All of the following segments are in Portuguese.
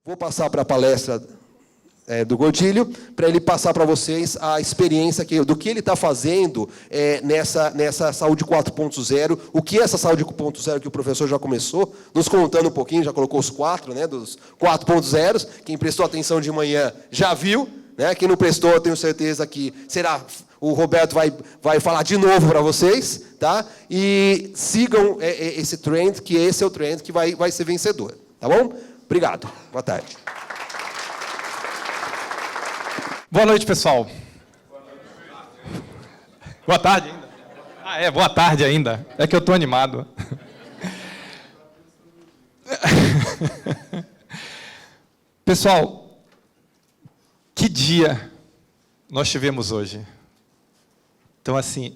Vou passar para a palestra do Gordilho, para ele passar para vocês a experiência do que ele está fazendo nessa Saúde 4.0, o que é essa Saúde 4.0 que o professor já começou, nos contando um pouquinho, já colocou os 4, dos 4.0, quem prestou atenção de manhã já viu, quem não prestou, eu tenho certeza que o Roberto vai falar de novo para vocês, tá? E sigam esse trend, que esse é o trend que vai ser vencedor, tá bom? Obrigado. Boa tarde. Boa noite, pessoal. Boa tarde ainda. Boa tarde ainda. É que eu estou animado. Pessoal, que dia nós tivemos hoje. Então, assim,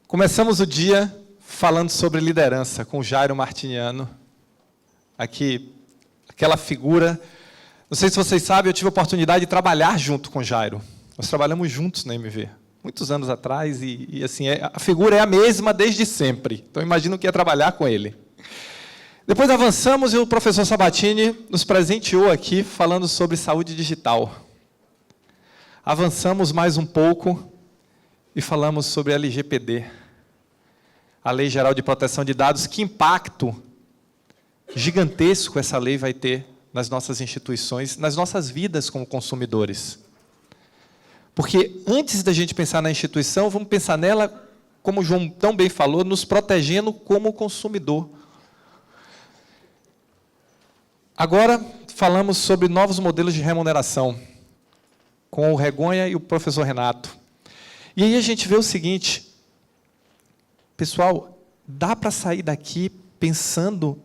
começamos o dia falando sobre liderança com o Jairo Martiniano. Aqui, aquela figura. Não sei se vocês sabem, eu tive a oportunidade de trabalhar junto com o Jairo. Nós trabalhamos juntos na MV, muitos anos atrás, e assim, a figura é a mesma desde sempre. Então, imagino que ia trabalhar com ele. Depois avançamos e o professor Sabatini nos presenteou aqui falando sobre saúde digital. Avançamos mais um pouco e falamos sobre a LGPD, a Lei Geral de Proteção de Dados. Que impacto gigantesco essa lei vai ter nas nossas instituições, nas nossas vidas como consumidores. Porque antes da gente pensar na instituição, vamos pensar nela, como o João tão bem falou, nos protegendo como consumidor. Agora, falamos sobre novos modelos de remuneração, com o Regonha e o professor Renato. E aí a gente vê o seguinte, pessoal, dá para sair daqui pensando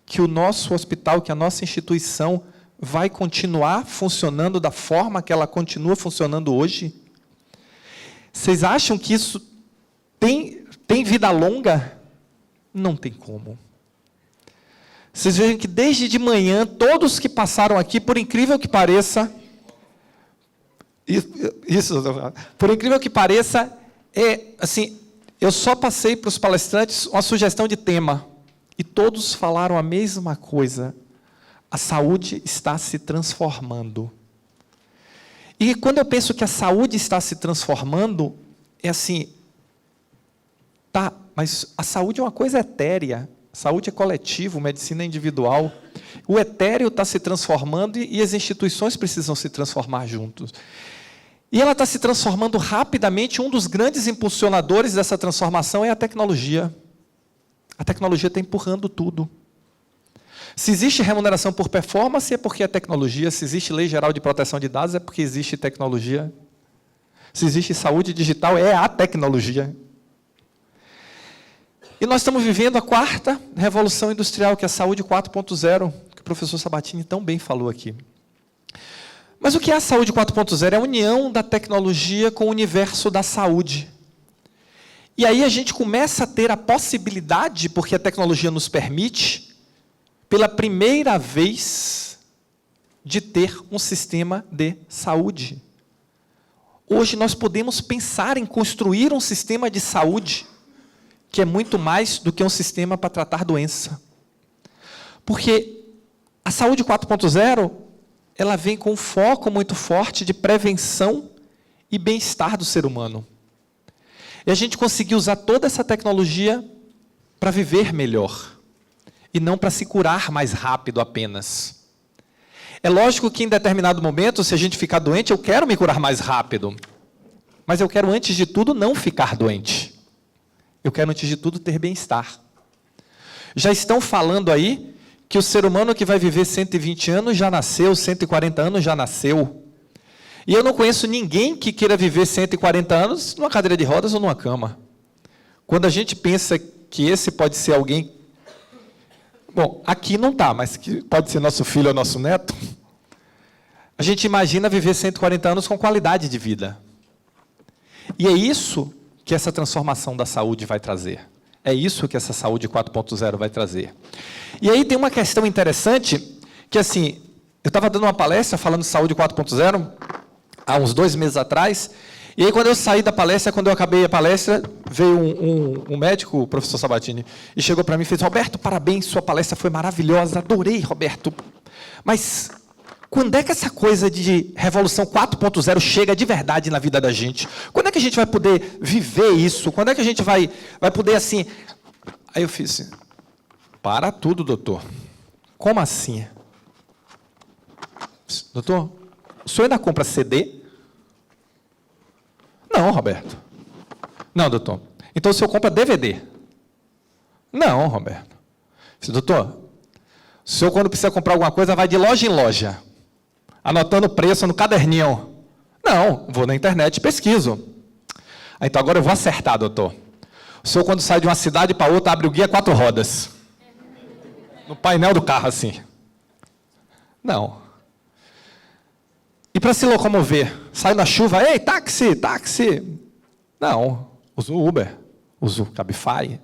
que o nosso hospital, que a nossa instituição vai continuar funcionando da forma que ela continua funcionando hoje? Vocês acham que isso tem vida longa? Não tem como. Vocês veem que desde de manhã, todos que passaram aqui, por incrível que pareça, por incrível que pareça, assim, eu só passei para os palestrantes uma sugestão de tema. E todos falaram a mesma coisa. A saúde está se transformando. E quando eu penso que a saúde está se transformando, é assim, tá, mas a saúde é uma coisa etérea. Saúde é coletivo, medicina é individual. O etéreo está se transformando e as instituições precisam se transformar juntos. E ela está se transformando rapidamente. Um dos grandes impulsionadores dessa transformação é a tecnologia. A tecnologia está empurrando tudo. Se existe remuneração por performance, é porque é tecnologia. Se existe lei geral de proteção de dados, é porque existe tecnologia. Se existe saúde digital, é a tecnologia. E nós estamos vivendo a 4ª revolução industrial, que é a saúde 4.0, que o professor Sabatini tão bem falou aqui. Mas o que é a saúde 4.0? É a união da tecnologia com o universo da saúde. E aí a gente começa a ter a possibilidade, porque a tecnologia nos permite, pela primeira vez, de ter um sistema de saúde. Hoje nós podemos pensar em construir um sistema de saúde que é muito mais do que um sistema para tratar doença. Porque a saúde 4.0, ela vem com um foco muito forte de prevenção e bem-estar do ser humano. E a gente conseguiu usar toda essa tecnologia para viver melhor. E não para se curar mais rápido apenas. É lógico que em determinado momento, se a gente ficar doente, eu quero me curar mais rápido. Mas eu quero, antes de tudo, não ficar doente. Eu quero, antes de tudo, ter bem-estar. Já estão falando aí que o ser humano que vai viver 120 anos já nasceu, 140 anos já nasceu. E eu não conheço ninguém que queira viver 140 anos numa cadeira de rodas ou numa cama. Quando a gente pensa que esse pode ser alguém... Bom, aqui não está, mas que pode ser nosso filho ou nosso neto. A gente imagina viver 140 anos com qualidade de vida. E é isso que essa transformação da saúde vai trazer. É isso que essa saúde 4.0 vai trazer. E aí tem uma questão interessante, que assim, eu estava dando uma palestra falando de saúde 4.0, há uns 2 meses atrás, e aí quando eu saí da palestra, quando eu acabei a palestra, veio um médico, o professor Sabatini, e chegou para mim e fez: Roberto, parabéns, sua palestra foi maravilhosa, adorei, Roberto. Mas Quando é que essa coisa de revolução 4.0 chega de verdade na vida da gente? Quando é que a gente vai poder viver isso? Quando é que a gente vai poder assim... Aí eu fiz assim, para tudo, doutor. Como assim? Doutor, o senhor ainda compra CD? Não, Roberto. Não, doutor. Então o senhor compra DVD? Não, Roberto. Eu disse, doutor, o senhor quando precisa comprar alguma coisa vai de loja em loja, anotando o preço no caderninho. Não, vou na internet e pesquiso. Então agora eu vou acertar, doutor. O senhor quando sai de uma cidade para outra abre o guia 4 rodas. No painel do carro assim. Não. E para se locomover, sai na chuva, ei, táxi, táxi. Não, uso Uber, uso Cabify,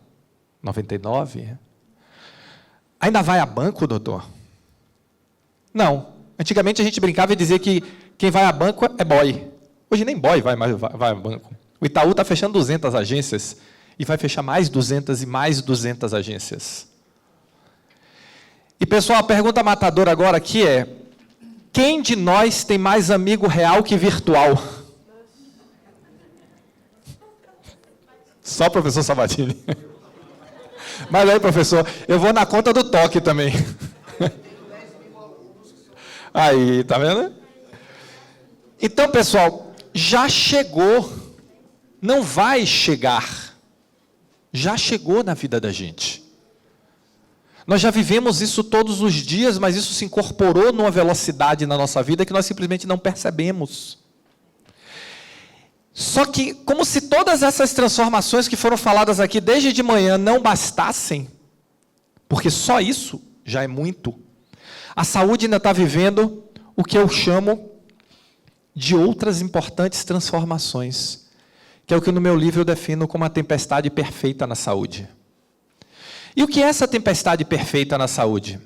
99. Ainda vai a banco, doutor? Não. Antigamente a gente brincava e dizia que quem vai a banco é boy. Hoje nem boy vai a banco. O Itaú está fechando 200 agências e vai fechar mais 200 e mais 200 agências. E, pessoal, a pergunta matadora agora aqui é: quem de nós tem mais amigo real que virtual? Só o professor Sabatini. Mas aí, professor, eu vou na conta do toque também. Aí, tá vendo? Então, pessoal, já chegou. Não vai chegar. Já chegou na vida da gente. Nós já vivemos isso todos os dias, mas isso se incorporou numa velocidade na nossa vida que nós simplesmente não percebemos. Só que, como se todas essas transformações que foram faladas aqui desde de manhã não bastassem, porque só isso já é muito, a saúde ainda está vivendo o que eu chamo de outras importantes transformações, que é o que no meu livro eu defino como a tempestade perfeita na saúde. E o que é essa tempestade perfeita na saúde?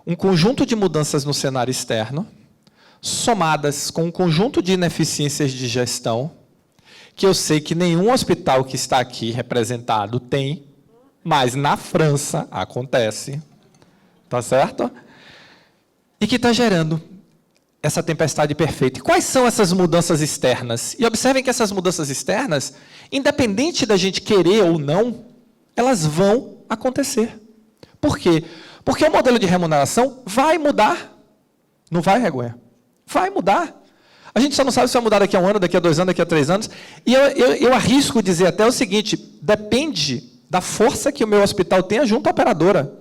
Um conjunto de mudanças no cenário externo, somadas com um conjunto de ineficiências de gestão, que eu sei que nenhum hospital que está aqui representado tem, mas na França acontece, tá certo? E que está gerando essa tempestade perfeita. E quais são essas mudanças externas? E observem que essas mudanças externas, independente da gente querer ou não, elas vão acontecer. Por quê? Porque o modelo de remuneração vai mudar. Não vai, Regonha? Vai mudar. A gente só não sabe se vai mudar daqui a 1 ano, daqui a 2 anos, daqui a 3 anos. E eu arrisco dizer até o seguinte: depende da força que o meu hospital tenha junto à operadora.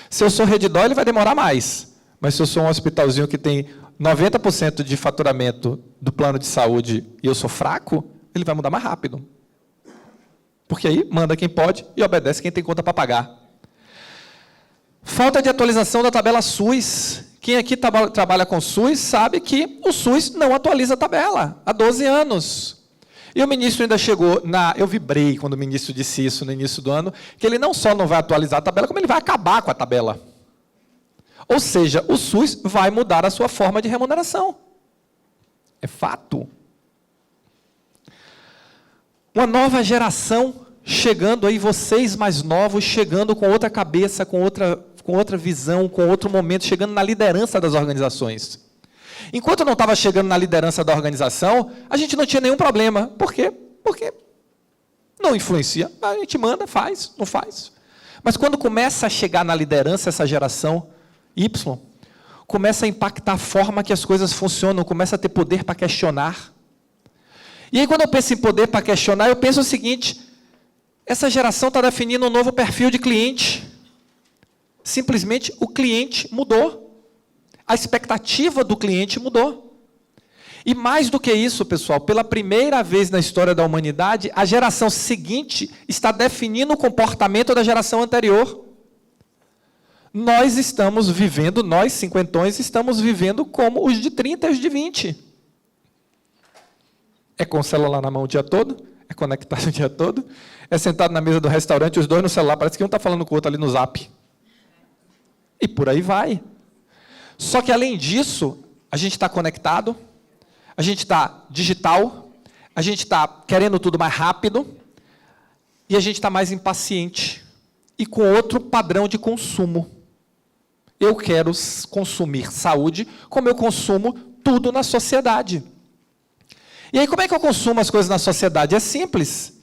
Se eu sou Redditor, ele vai demorar mais. Mas se eu sou um hospitalzinho que tem 90% de faturamento do plano de saúde e eu sou fraco, ele vai mudar mais rápido. Porque aí manda quem pode e obedece quem tem conta para pagar. Falta de atualização da tabela SUS. Quem aqui trabalha com SUS sabe que o SUS não atualiza a tabela há 12 anos. E o ministro ainda chegou eu vibrei quando o ministro disse isso no início do ano, que ele não só não vai atualizar a tabela, como ele vai acabar com a tabela. Ou seja, o SUS vai mudar a sua forma de remuneração. É fato. Uma nova geração chegando aí, vocês mais novos, chegando com outra cabeça, com outra visão, com outro momento, chegando na liderança das organizações. Enquanto não estava chegando na liderança da organização, a gente não tinha nenhum problema. Por quê? Porque não influencia. A gente manda, faz, não faz. Mas quando começa a chegar na liderança essa geração Y, começa a impactar a forma que as coisas funcionam, começa a ter poder para questionar. E aí, quando eu penso em poder para questionar, eu penso o seguinte: essa geração está definindo um novo perfil de cliente. Simplesmente o cliente mudou. A expectativa do cliente mudou. E mais do que isso, pessoal, pela primeira vez na história da humanidade, a geração seguinte está definindo o comportamento da geração anterior. Nós estamos vivendo, nós cinquentões, estamos vivendo como os de 30 e os de 20. É com o celular na mão o dia todo, é conectado o dia todo, é sentado na mesa do restaurante, os dois no celular, parece que um está falando com o outro ali no zap. E por aí vai. Só que, além disso, a gente está conectado, a gente está digital, a gente está querendo tudo mais rápido, e a gente está mais impaciente, e com outro padrão de consumo. Eu quero consumir saúde como eu consumo tudo na sociedade. E aí, como é que eu consumo as coisas na sociedade? É simples.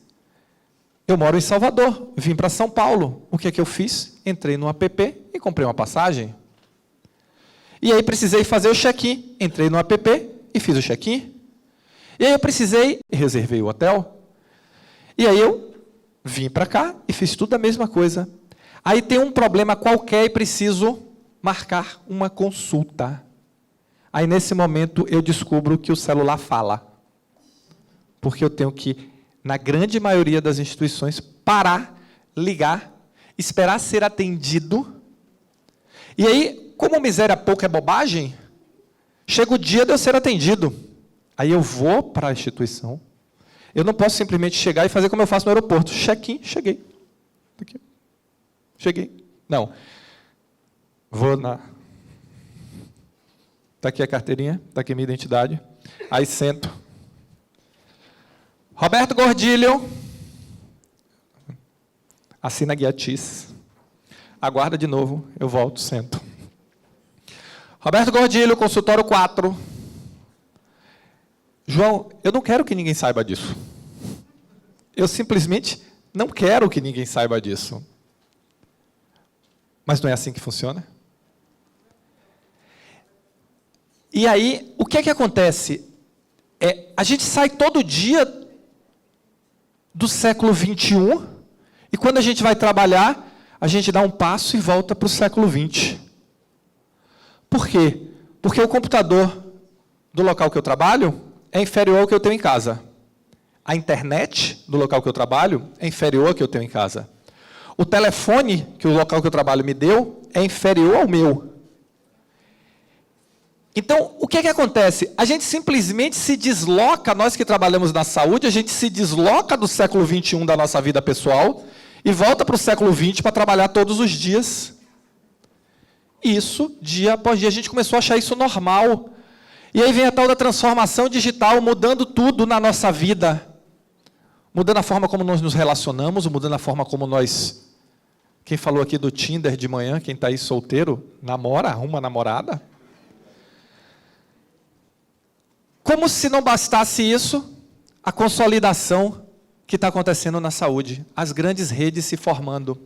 Eu moro em Salvador, vim para São Paulo. O que é que eu fiz? Entrei no app e comprei uma passagem. E aí precisei fazer o check-in. Entrei no app e fiz o check-in. E aí eu precisei, reservei o hotel. E aí eu vim para cá e fiz tudo a mesma coisa. Aí tem um problema qualquer e preciso marcar uma consulta. Aí nesse momento eu descubro que o celular fala. Porque eu tenho que, na grande maioria das instituições, parar, ligar, esperar ser atendido. E aí, como miséria pouco é bobagem, chega o dia de eu ser atendido. Aí eu vou para a instituição. Eu não posso simplesmente chegar e fazer como eu faço no aeroporto. Check-in, cheguei. Aqui. Cheguei. Não. Vou na... Está aqui a carteirinha, está aqui a minha identidade. Aí sento. Roberto Gordilho. Assina guiatis. Aguarda de novo, eu volto, sento. Roberto Gordilho, consultório 4. João, eu não quero que ninguém saiba disso. Eu simplesmente não quero que ninguém saiba disso. Mas não é assim que funciona? E aí, o que é que acontece? A gente sai todo dia do século 21, e quando a gente vai trabalhar, a gente dá um passo e volta para o século 20. Por quê? Porque o computador do local que eu trabalho é inferior ao que eu tenho em casa. A internet do local que eu trabalho é inferior ao que eu tenho em casa. O telefone que o local que eu trabalho me deu é inferior ao meu. Então, o que é que acontece? A gente simplesmente se desloca, nós que trabalhamos na saúde, a gente se desloca do século 21 da nossa vida pessoal e volta para o século 20 para trabalhar todos os dias. Isso, dia após dia, a gente começou a achar isso normal. E aí vem a tal da transformação digital, mudando tudo na nossa vida. Mudando a forma como nós nos relacionamos, mudando a forma como nós... Quem falou aqui do Tinder de manhã, quem está aí solteiro, namora, arruma namorada. Como se não bastasse isso, a consolidação que está acontecendo na saúde, as grandes redes se formando.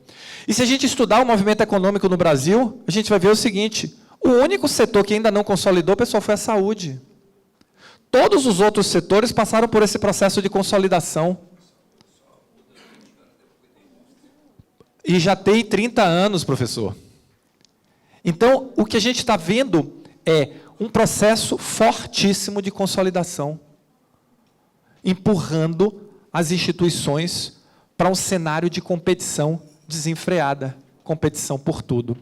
E se a gente estudar o movimento econômico no Brasil, a gente vai ver o seguinte: o único setor que ainda não consolidou, pessoal, foi a saúde. Todos os outros setores passaram por esse processo de consolidação. E já tem 30 anos, professor. Então, o que a gente está vendo é um processo fortíssimo de consolidação, empurrando as instituições para um cenário de competição desenfreada, competição por tudo.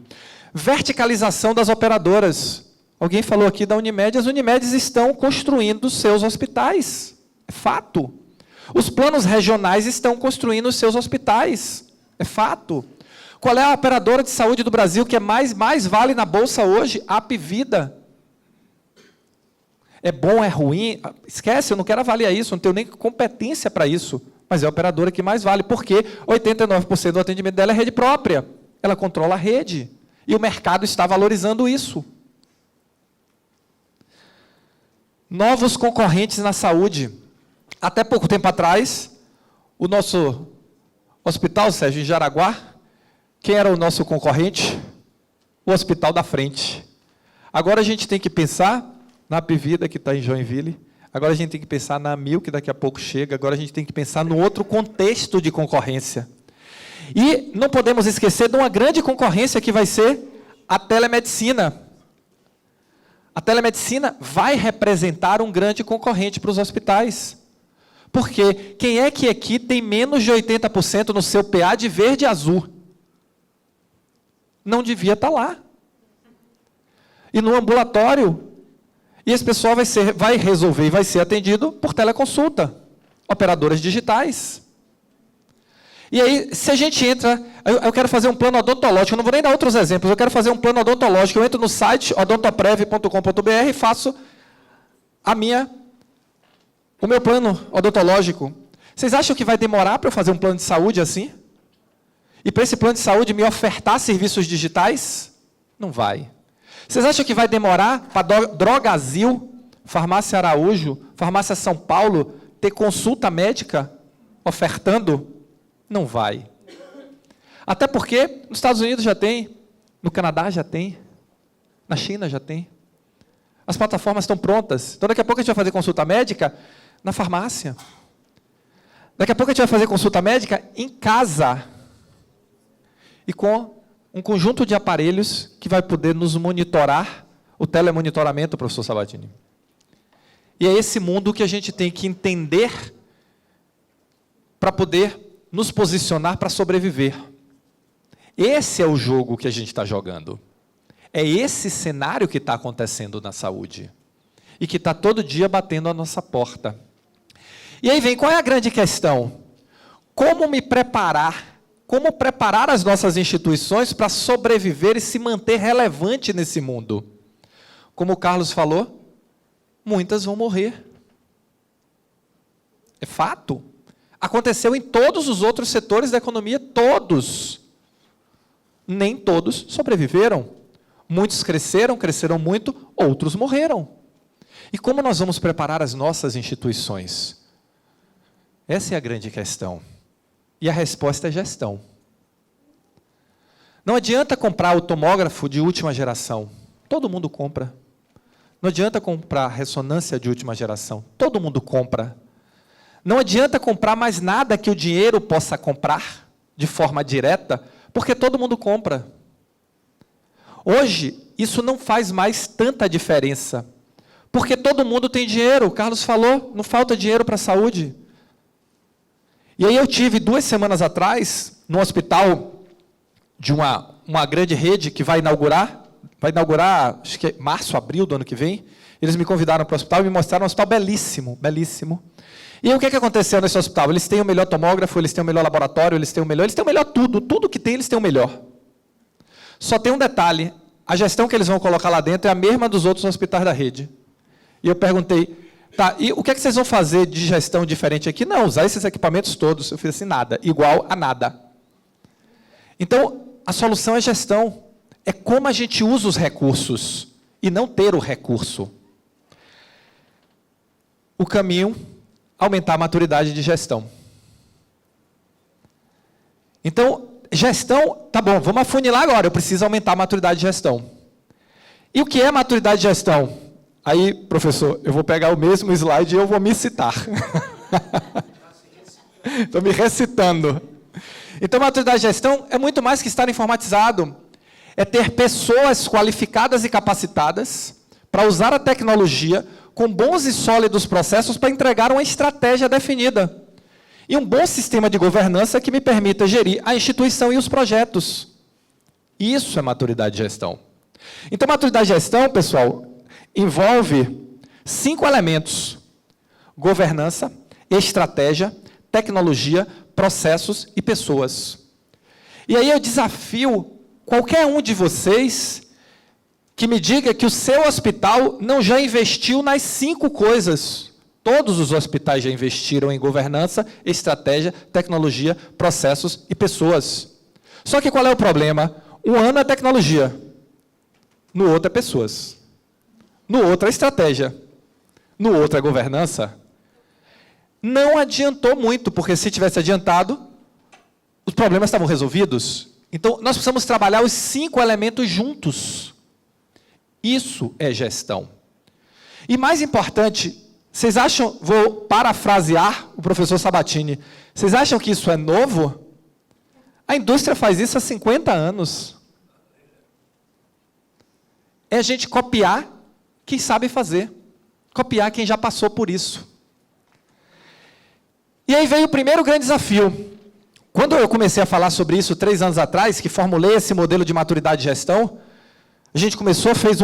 Verticalização das operadoras. Alguém falou aqui da Unimed, as Unimedes estão construindo seus hospitais, é fato. Os planos regionais estão construindo os seus hospitais, é fato. Qual é a operadora de saúde do Brasil que mais vale na Bolsa hoje? A Apvida. É bom, é ruim? Esquece, eu não quero avaliar isso, não tenho nem competência para isso. Mas é a operadora que mais vale, porque 89% do atendimento dela é rede própria. Ela controla a rede. E o mercado está valorizando isso. Novos concorrentes na saúde. Até pouco tempo atrás, o nosso hospital, Sérgio, em Jaraguá, quem era o nosso concorrente? O Hospital da Frente. Agora a gente tem que pensar na Apvida, que está em Joinville. Agora a gente tem que pensar na Amil, que daqui a pouco chega. Agora a gente tem que pensar no outro contexto de concorrência. E não podemos esquecer de uma grande concorrência que vai ser a telemedicina. A telemedicina vai representar um grande concorrente para os hospitais. Porque quem é que aqui tem menos de 80% no seu PA de verde e azul? Não devia estar lá. E no ambulatório... E esse pessoal vai resolver e vai ser atendido por teleconsulta, operadoras digitais. E aí, se a gente entra, eu quero fazer um plano odontológico, eu não vou nem dar outros exemplos, eu quero fazer um plano odontológico, eu entro no site odontoprev.com.br e faço o meu plano odontológico. Vocês acham que vai demorar para eu fazer um plano de saúde assim? E para esse plano de saúde me ofertar serviços digitais? Não vai. Vocês acham que vai demorar para Drogazil, Farmácia Araújo, Farmácia São Paulo, ter consulta médica ofertando? Não vai. Até porque nos Estados Unidos já tem, no Canadá já tem, na China já tem. As plataformas estão prontas. Então, daqui a pouco a gente vai fazer consulta médica na farmácia. Daqui a pouco a gente vai fazer consulta médica em casa. E com um conjunto de aparelhos que vai poder nos monitorar, o telemonitoramento, professor Sabatini. E é esse mundo que a gente tem que entender para poder nos posicionar para sobreviver. Esse é o jogo que a gente está jogando. É esse cenário que está acontecendo na saúde. E que está todo dia batendo a nossa porta. E aí vem, qual é a grande questão? Como me preparar? Como preparar as nossas instituições para sobreviver e se manter relevante nesse mundo? Como o Carlos falou, muitas vão morrer. É fato. Aconteceu em todos os outros setores da economia, todos. Nem todos sobreviveram. Muitos cresceram muito, outros morreram. E como nós vamos preparar as nossas instituições? Essa é a grande questão. E a resposta é gestão. Não adianta comprar o tomógrafo de última geração. Todo mundo compra. Não adianta comprar ressonância de última geração. Todo mundo compra. Não adianta comprar mais nada que o dinheiro possa comprar de forma direta, porque todo mundo compra. Hoje, isso não faz mais tanta diferença, porque todo mundo tem dinheiro. O Carlos falou, não falta dinheiro para a saúde. E aí eu tive 2 semanas atrás, no hospital de uma grande rede que vai inaugurar, acho que é março, abril do ano que vem. Eles me convidaram para o hospital e me mostraram um hospital belíssimo, belíssimo. E aí, o que aconteceu nesse hospital? Eles têm o melhor tomógrafo, eles têm o melhor laboratório, eles têm o melhor tudo que tem, eles têm o melhor. Só tem um detalhe, a gestão que eles vão colocar lá dentro é a mesma dos outros hospitais da rede. E eu perguntei, tá, e o que vocês vão fazer de gestão diferente aqui? Não, usar esses equipamentos todos. Eu fiz assim, nada, igual a nada. Então, a solução é gestão. É como a gente usa os recursos e não ter o recurso. O caminho, aumentar a maturidade de gestão. Então, gestão, tá bom, vamos afunilar agora, eu preciso aumentar a maturidade de gestão. E o que é maturidade de gestão? Aí, professor, eu vou pegar o mesmo slide e eu vou me citar. Estou me recitando. Então, maturidade de gestão é muito mais que estar informatizado. É ter pessoas qualificadas e capacitadas para usar a tecnologia com bons e sólidos processos para entregar uma estratégia definida. E um bom sistema de governança que me permita gerir a instituição e os projetos. Isso é maturidade de gestão. Então, maturidade de gestão, pessoal, envolve 5 elementos: governança, estratégia, tecnologia, processos e pessoas. E aí eu desafio qualquer um de vocês que me diga que o seu hospital não já investiu nas 5 coisas. Todos os hospitais já investiram em governança, estratégia, tecnologia, processos e pessoas. Só que qual é o problema? Um ano é tecnologia, no outro é pessoas, no outro é estratégia, no outro é governança. Não adiantou muito, porque se tivesse adiantado, os problemas estavam resolvidos. Então, nós precisamos trabalhar os 5 elementos juntos. Isso é gestão. E mais importante, vocês acham, vou parafrasear o professor Sabatini, vocês acham que isso é novo? A indústria faz isso há 50 anos. É a gente copiar quem sabe fazer. Copiar quem já passou por isso. E aí veio o primeiro grande desafio. Quando eu comecei a falar sobre isso 3 anos atrás, que formulei esse modelo de maturidade de gestão, a gente começou, fez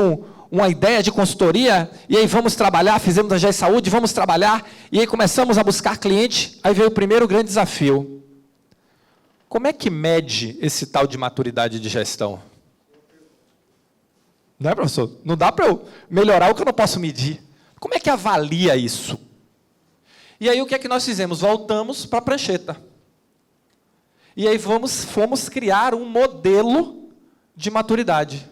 uma ideia de consultoria, e aí vamos trabalhar, fizemos a GE Saúde, vamos trabalhar, e aí começamos a buscar cliente, aí veio o primeiro grande desafio. Como é que mede esse tal de maturidade de gestão? Não é, professor? Não dá para eu melhorar o que eu não posso medir. Como é que avalia isso? E aí o que é que nós fizemos? Voltamos para a prancheta. E aí fomos criar um modelo de maturidade.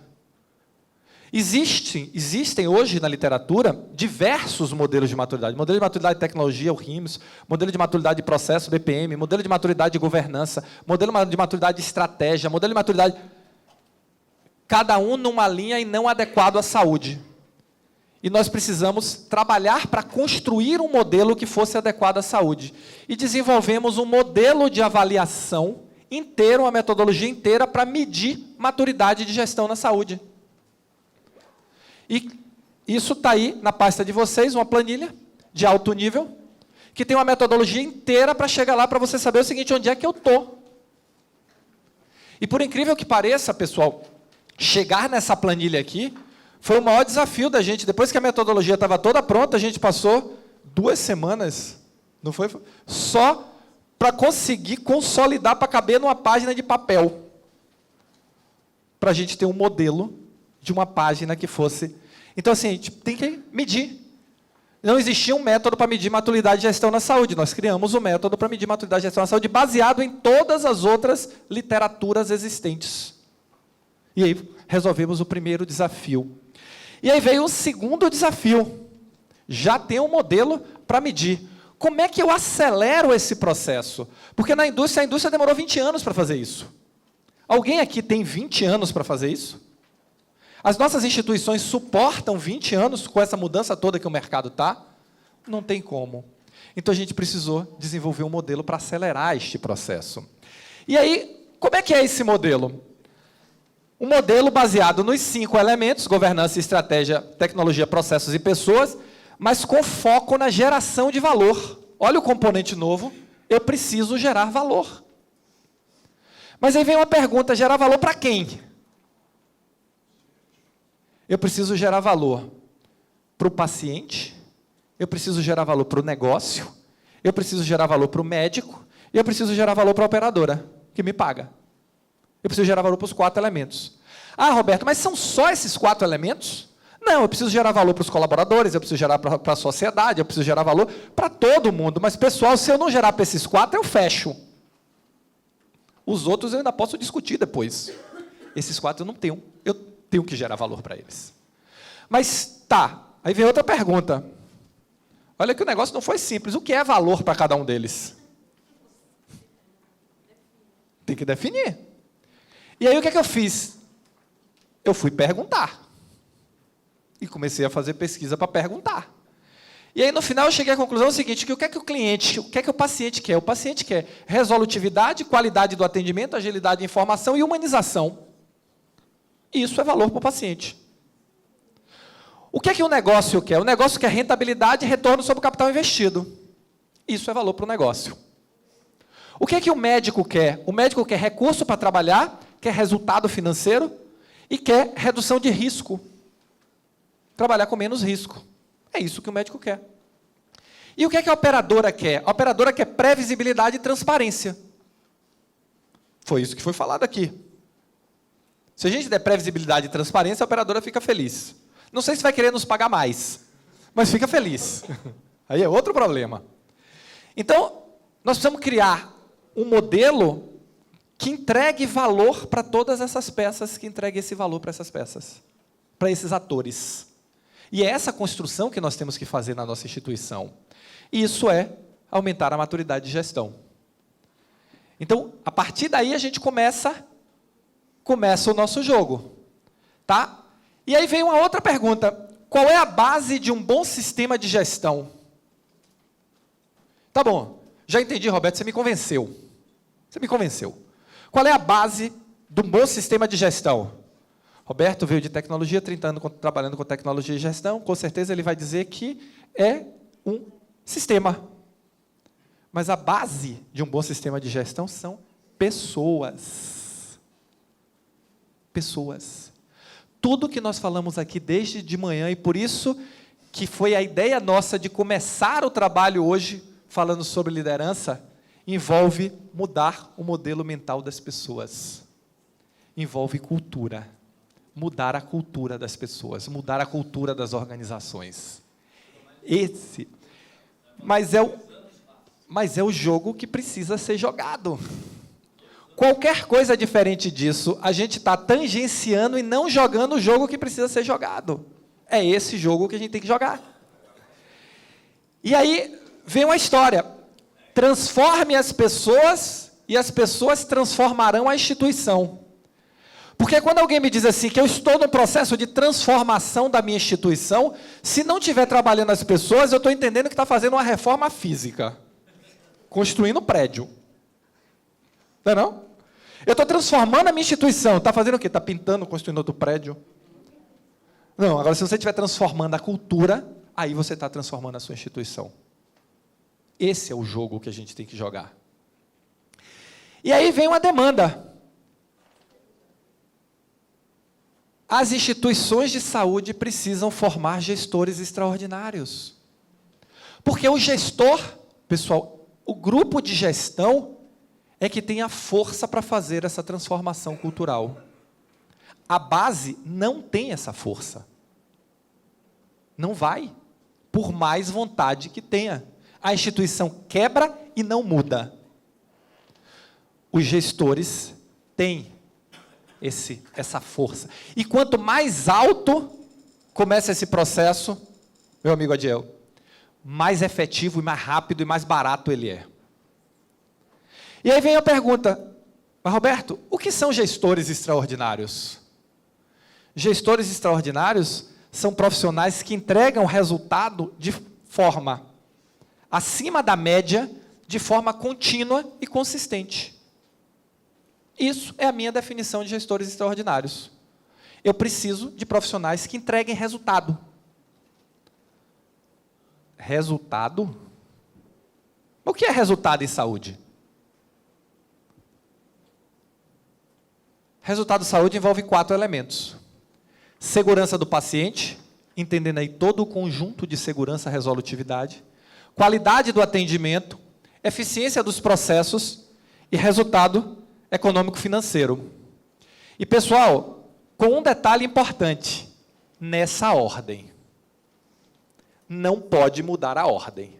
Existem hoje na literatura diversos modelos de maturidade. Modelo de maturidade de tecnologia, o RIMS, modelo de maturidade de processo, BPM, modelo de maturidade de governança, modelo de maturidade de estratégia, modelo de maturidade... Cada um numa linha e não adequado à saúde. E nós precisamos trabalhar para construir um modelo que fosse adequado à saúde. E desenvolvemos um modelo de avaliação inteiro, uma metodologia inteira para medir maturidade de gestão na saúde. E isso está aí na pasta de vocês, uma planilha de alto nível, que tem uma metodologia inteira para chegar lá para você saber o seguinte, onde é que eu estou. E por incrível que pareça, pessoal, chegar nessa planilha aqui foi o maior desafio da gente. Depois que a metodologia estava toda pronta, a gente passou 2 semanas, não foi? Só para conseguir consolidar, para caber numa página de papel. Para a gente ter um modelo de uma página que fosse... Então, assim, a gente tem que medir. Não existia um método para medir maturidade de gestão na saúde. Nós criamos um método para medir maturidade de gestão na saúde baseado em todas as outras literaturas existentes. E aí, resolvemos o primeiro desafio. E aí veio o segundo desafio. Já tem um modelo para medir. Como é que eu acelero esse processo? Porque na indústria, a indústria demorou 20 anos para fazer isso. Alguém aqui tem 20 anos para fazer isso? As nossas instituições suportam 20 anos com essa mudança toda que o mercado está? Não tem como. Então, a gente precisou desenvolver um modelo para acelerar este processo. E aí, como é que é esse modelo? Um modelo baseado nos 5 elementos, governança, estratégia, tecnologia, processos e pessoas, mas com foco na geração de valor. Olha o componente novo, eu preciso gerar valor. Mas aí vem uma pergunta, gerar valor para quem? Eu preciso gerar valor para o paciente, eu preciso gerar valor para o negócio, eu preciso gerar valor para o médico, e eu preciso gerar valor para a operadora, que me paga. Eu preciso gerar valor para os 4 elementos. Ah, Roberto, mas são só esses 4 elementos? Não, eu preciso gerar valor para os colaboradores, eu preciso gerar para a sociedade, eu preciso gerar valor para todo mundo. Mas, pessoal, se eu não gerar para esses 4, eu fecho. Os outros eu ainda posso discutir depois. Esses 4 eu não tenho. Eu tenho que gerar valor para eles. Mas, tá, aí vem outra pergunta. Olha que o negócio não foi simples. O que é valor para cada um deles? Tem que definir. E aí, o que é que eu fiz? Eu fui perguntar. E comecei a fazer pesquisa para perguntar. E aí, no final, eu cheguei à conclusão seguinte, que o que é que o cliente, o que é que o paciente quer? O paciente quer resolutividade, qualidade do atendimento, agilidade de informação e humanização. Isso é valor para o paciente. O que é que o negócio quer? O negócio quer rentabilidade e retorno sobre o capital investido. Isso é valor para o negócio. O que é que o médico quer? O médico quer recurso para trabalhar, quer resultado financeiro e quer redução de risco. Trabalhar com menos risco. É isso que o médico quer. E o que é que a operadora quer? A operadora quer previsibilidade e transparência. Foi isso que foi falado aqui. Se a gente der previsibilidade e transparência, a operadora fica feliz. Não sei se vai querer nos pagar mais, mas fica feliz. Aí é outro problema. Então, nós precisamos criar um modelo que entregue valor para todas essas peças, que entregue esse valor para essas peças, para esses atores. E é essa construção que nós temos que fazer na nossa instituição. E isso é aumentar a maturidade de gestão. Então, a partir daí, a gente começa o nosso jogo. Tá? E aí vem uma outra pergunta. Qual é a base de um bom sistema de gestão? Tá bom, já entendi, Roberto, você me convenceu. Você me convenceu. Qual é a base de um bom sistema de gestão? Roberto veio de tecnologia, 30 anos trabalhando com tecnologia e gestão, com certeza ele vai dizer que é um sistema. Mas a base de um bom sistema de gestão são pessoas. Pessoas. Tudo que nós falamos aqui desde de manhã, e por isso que foi a ideia nossa de começar o trabalho hoje, falando sobre liderança, envolve mudar o modelo mental das pessoas. Envolve cultura. Mudar a cultura das pessoas, mudar a cultura das organizações. Mas é o jogo que precisa ser jogado. Qualquer coisa diferente disso, a gente está tangenciando e não jogando o jogo que precisa ser jogado. É esse jogo que a gente tem que jogar. E aí vem uma história. Transforme as pessoas e as pessoas transformarão a instituição. Porque quando alguém me diz assim, que eu estou no processo de transformação da minha instituição, se não estiver trabalhando as pessoas, eu estou entendendo que está fazendo uma reforma física. Construindo prédio. Não é não? Eu estou transformando a minha instituição. Está fazendo o quê? Está pintando, construindo outro prédio? Não, agora se você estiver transformando a cultura, aí você está transformando a sua instituição. Esse é o jogo que a gente tem que jogar. E aí vem uma demanda. As instituições de saúde precisam formar gestores extraordinários. Porque o gestor, pessoal, o grupo de gestão é que tem a força para fazer essa transformação cultural. A base não tem essa força. Não vai, por mais vontade que tenha. A instituição quebra e não muda. Os gestores têm essa força. E quanto mais alto começa esse processo, meu amigo Adiel, mais efetivo, e mais rápido e mais barato ele é. E aí vem a pergunta, mas Roberto, o que são gestores extraordinários? Gestores extraordinários são profissionais que entregam resultado de forma acima da média, de forma contínua e consistente. Isso é a minha definição de gestores extraordinários. Eu preciso de profissionais que entreguem resultado. Resultado? O que é resultado em saúde? Resultado em saúde envolve 4 elementos. Segurança do paciente, entendendo aí todo o conjunto de segurança e resolutividade. Qualidade do atendimento, eficiência dos processos e resultado econômico-financeiro. E, pessoal, com um detalhe importante, nessa ordem. Não pode mudar a ordem.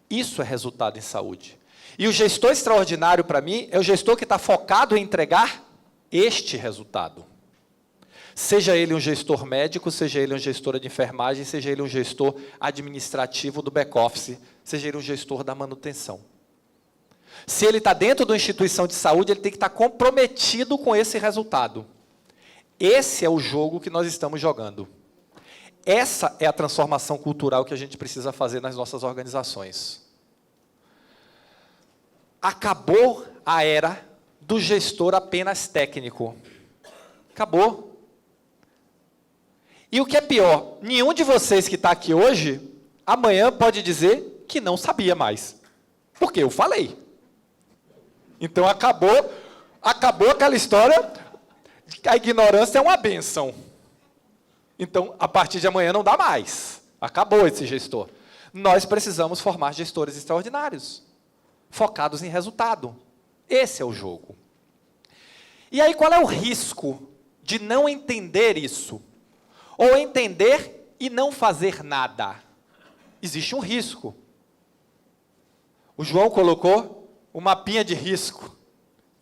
Isso é resultado em saúde. E o gestor extraordinário, para mim, é o gestor que está focado em entregar este resultado. Seja ele um gestor médico, seja ele um gestor de enfermagem, seja ele um gestor administrativo do back-office, seja ele um gestor da manutenção. Se ele está dentro de uma instituição de saúde, ele tem que estar comprometido com esse resultado. Esse é o jogo que nós estamos jogando. Essa é a transformação cultural que a gente precisa fazer nas nossas organizações. Acabou a era do gestor apenas técnico. Acabou. E o que é pior, nenhum de vocês que está aqui hoje, amanhã pode dizer que não sabia mais. Porque eu falei. Então acabou aquela história, a ignorância é uma bênção. Então, a partir de amanhã não dá mais. Acabou esse gestor. Nós precisamos formar gestores extraordinários, focados em resultado. Esse é o jogo. E aí, qual é o risco de não entender isso? Ou entender e não fazer nada? Existe um risco. O João colocou um mapinha de risco.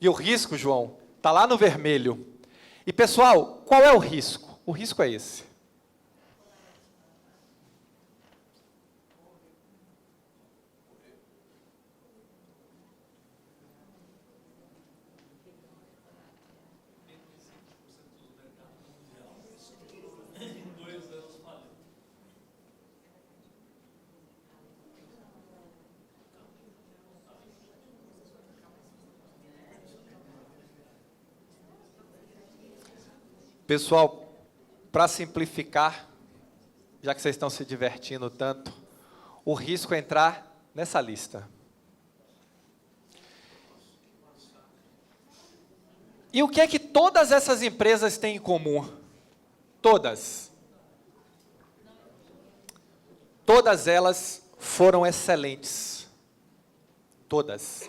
E o risco, João, está lá no vermelho. E, pessoal, qual é o risco? O risco é esse. Pessoal, para simplificar, já que vocês estão se divertindo tanto, o risco é entrar nessa lista. E o que é que todas essas empresas têm em comum? Todas. Todas elas foram excelentes. Todas.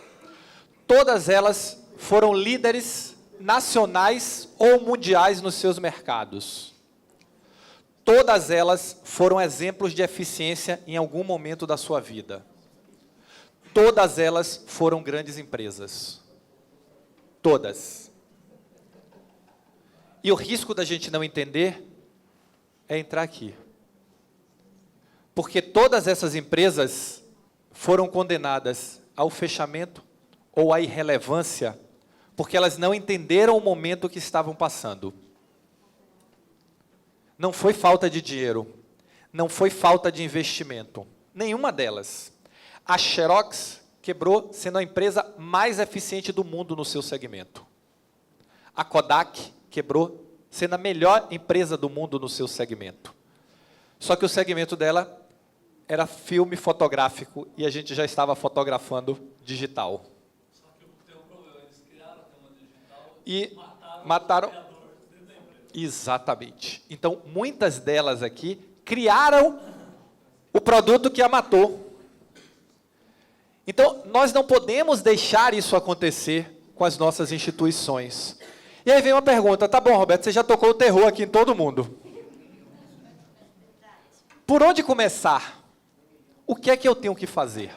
Todas elas foram líderes nacionais ou mundiais nos seus mercados. Todas elas foram exemplos de eficiência em algum momento da sua vida. Todas elas foram grandes empresas. Todas. E o risco da gente não entender é entrar aqui. Porque todas essas empresas foram condenadas ao fechamento ou à irrelevância, porque elas não entenderam o momento que estavam passando. Não foi falta de dinheiro, não foi falta de investimento, nenhuma delas. A Xerox quebrou sendo a empresa mais eficiente do mundo no seu segmento. A Kodak quebrou sendo a melhor empresa do mundo no seu segmento. Só que o segmento dela era filme fotográfico e a gente já estava fotografando digital. Só que tem um problema, eles criaram a câmera digital E mataram mataram. o criador dentro da empresa. Exatamente. Então, muitas delas aqui criaram o produto que a matou. Então, nós não podemos deixar isso acontecer com as nossas instituições. E aí vem uma pergunta, tá bom, Roberto, você já tocou o terror aqui em todo mundo. Por onde começar? O que é que eu tenho que fazer?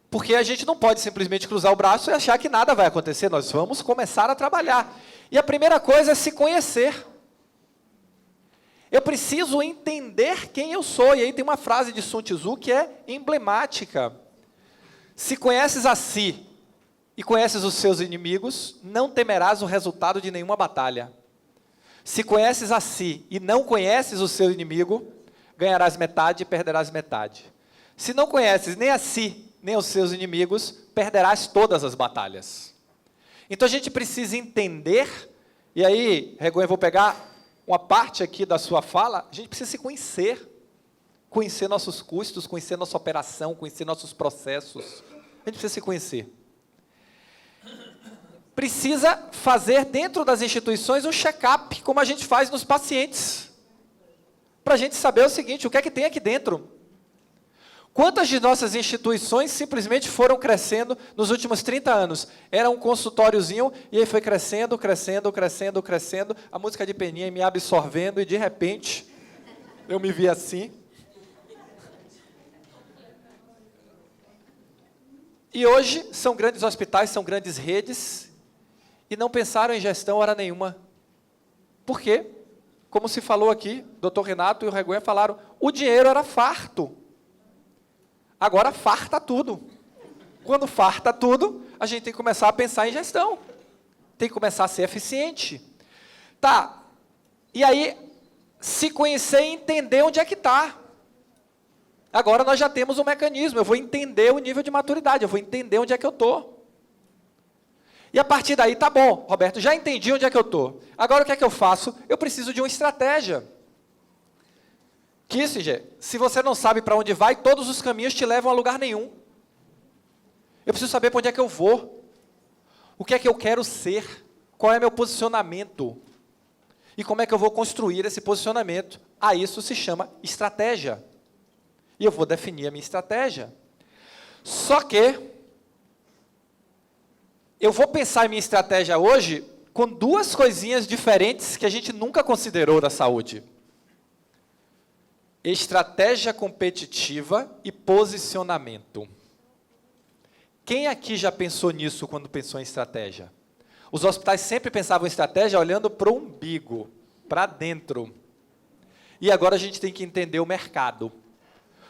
Porque a gente não pode simplesmente cruzar o braço e achar que nada vai acontecer, nós vamos começar a trabalhar. E a primeira coisa é se conhecer. Eu preciso entender quem eu sou. E aí tem uma frase de Sun Tzu que é emblemática. Se conheces a si e conheces os seus inimigos, não temerás o resultado de nenhuma batalha. Se conheces a si e não conheces o seu inimigo, ganharás metade e perderás metade. Se não conheces nem a si, nem os seus inimigos, perderás todas as batalhas. Então a gente precisa entender, e aí, Regonha, eu vou pegar uma parte aqui da sua fala, a gente precisa se conhecer. Conhecer nossos custos, conhecer nossa operação, conhecer nossos processos. A gente precisa se conhecer. Precisa fazer dentro das instituições um check-up, como a gente faz nos pacientes. Para a gente saber o seguinte, o que é que tem aqui dentro? Quantas de nossas instituições simplesmente foram crescendo nos últimos 30 anos? Era um consultóriozinho e aí foi crescendo, crescendo, crescendo, crescendo, a música de Peninha me absorvendo e de repente eu me vi assim. E hoje são grandes hospitais, são grandes redes e não pensaram em gestão hora nenhuma. Por quê? Como se falou aqui, Dr. Renato e o Regonha falaram, o dinheiro era farto. Agora farta tudo. Quando farta tudo, a gente tem que começar a pensar em gestão. Tem que começar a ser eficiente. Tá, e aí, se conhecer e entender onde é que está. Agora nós já temos um mecanismo, eu vou entender o nível de maturidade, eu vou entender onde é que eu estou. E a partir daí, tá bom, Roberto, já entendi onde é que eu estou. Agora o que é que eu faço? Eu preciso de uma estratégia. Kissinger, se você não sabe para onde vai, todos os caminhos te levam a lugar nenhum. Eu preciso saber para onde é que eu vou. O que é que eu quero ser? Qual é meu posicionamento? E como é que eu vou construir esse posicionamento? A isso se chama estratégia. E eu vou definir a minha estratégia. Só que eu vou pensar em minha estratégia hoje com duas coisinhas diferentes que a gente nunca considerou na saúde. Estratégia competitiva e posicionamento. Quem aqui já pensou nisso quando pensou em estratégia? Os hospitais sempre pensavam em estratégia olhando para o umbigo, para dentro. E agora a gente tem que entender o mercado.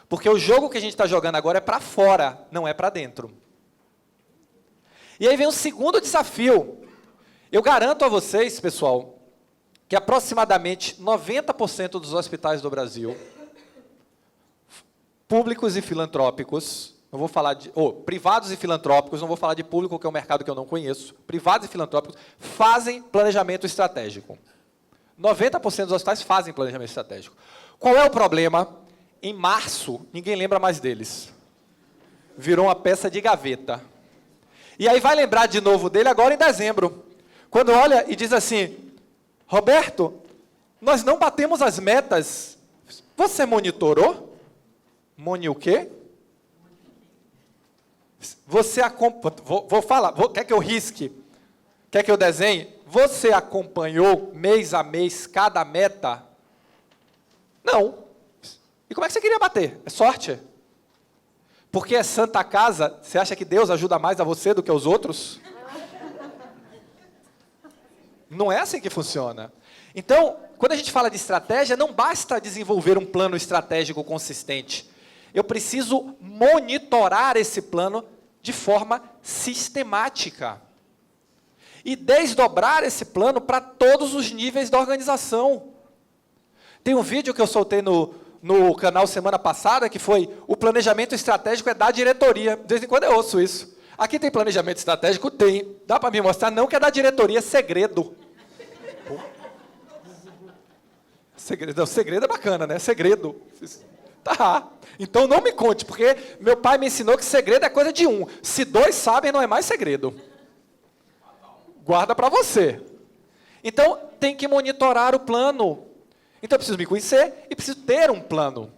Porque o jogo que a gente está jogando agora é para fora, não é para dentro. E aí vem o segundo desafio. Eu garanto a vocês, pessoal, que aproximadamente 90% dos hospitais do Brasil, públicos e filantrópicos, não vou falar de... privados e filantrópicos, não vou falar de público, que é um mercado que eu não conheço, privados e filantrópicos, fazem planejamento estratégico. 90% dos hospitais fazem planejamento estratégico. Qual é o problema? Em março, ninguém lembra mais deles. Virou uma peça de gaveta. E aí vai lembrar de novo dele agora em dezembro. Quando olha e diz assim, Roberto, nós não batemos as metas. Você monitorou? O quê? Você acompanhou... Vou falar, quer que eu risque? Quer que eu desenhe? Você acompanhou mês a mês cada meta? Não. E como é que você queria bater? É sorte? Porque é Santa Casa, você acha que Deus ajuda mais a você do que aos outros? Não é assim que funciona. Então, quando a gente fala de estratégia, não basta desenvolver um plano estratégico consistente. Eu preciso monitorar esse plano de forma sistemática. E desdobrar esse plano para todos os níveis da organização. Tem um vídeo que eu soltei no canal semana passada, que foi: o planejamento estratégico é da diretoria. De vez em quando eu ouço isso. Aqui tem planejamento estratégico? Tem. Dá para me mostrar? Não, que é da diretoria, é segredo. Segredo, segredo é bacana, né? Segredo. Tá. Então não me conte, porque meu pai me ensinou que segredo é coisa de um. Se 2 sabem, não é mais segredo. Guarda para você. Então, tem que monitorar o plano. Então, eu preciso me conhecer e preciso ter um plano.